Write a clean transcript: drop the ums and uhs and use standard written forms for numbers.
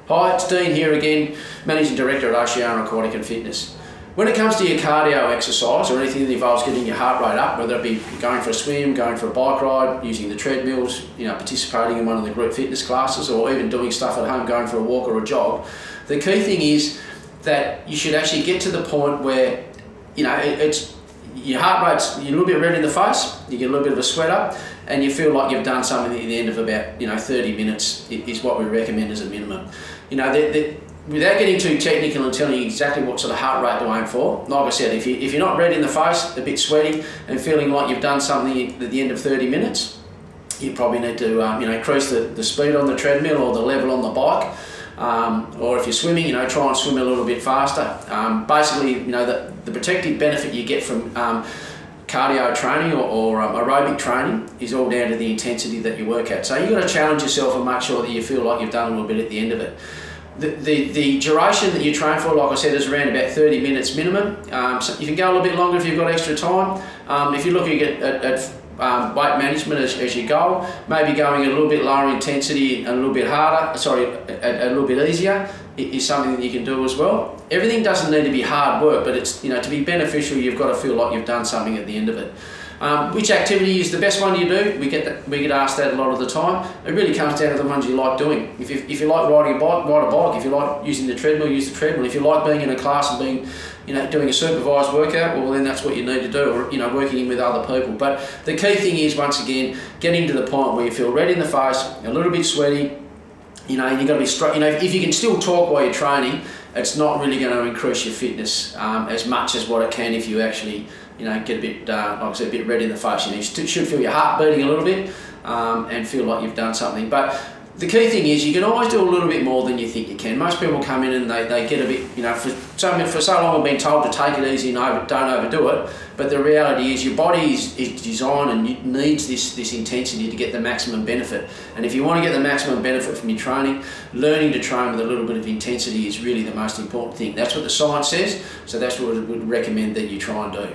Hi, it's Dean here again, Managing Director at Oceana Aquatic and Fitness. When it comes to your cardio exercise or anything that involves getting your heart rate up, whether it be going for a swim, going for a bike ride, using the treadmills, participating in one of the group fitness classes, or even doing stuff at home, going for a walk or a jog, the key thing is that you should actually get to the point where it's your heart rate's you're a little bit red in the face, you get a little bit of a sweat up, and you feel like you've done something at the end of about 30 minutes is what we recommend as a minimum. Without getting too technical and telling you exactly what sort of heart rate to aim for, like I said, if you're not red in the face, a bit sweaty, and feeling like you've done something at the end of 30 minutes, you probably need to increase the speed on the treadmill or the level on the bike. Or if you're swimming, try and swim a little bit faster. Basically, the protective benefit you get from cardio training or aerobic training is all down to the intensity that you work at. So you've got to challenge yourself and make sure that you feel like you've done a little bit at the end of it. The duration that you train for, like I said, is around about 30 minutes minimum. So you can go a little bit longer if you've got extra time. If you're looking at weight management as your goal, maybe going a little bit lower intensity and a little bit harder, a little bit easier is something that you can do as well. Everything doesn't need to be hard work, but it's to be beneficial, you've got to feel like you've done something at the end of it. Which activity is the best one you do? We get asked that a lot of the time. It really comes down to the ones you like doing. If you like riding a bike, ride a bike. If you like using the treadmill, use the treadmill. If you like being in a class and being doing a supervised workout, well then that's what you need to do, or working in with other people. But the key thing is, once again, getting to the point where you feel red in the face, a little bit sweaty, and you've got to be straight. If you can still talk while you're training, it's not really going to increase your fitness as much as what it can if you actually get a bit, like I said, a bit red in the face. You should feel your heart beating a little bit and feel like you've done something. But the key thing is you can always do a little bit more than you think you can. Most people come in and they get a bit, for so long we've been told to take it easy and don't overdo it. But the reality is your body is designed and it needs this intensity to get the maximum benefit. And if you want to get the maximum benefit from your training, learning to train with a little bit of intensity is really the most important thing. That's what the science says, so that's what we would recommend that you try and do.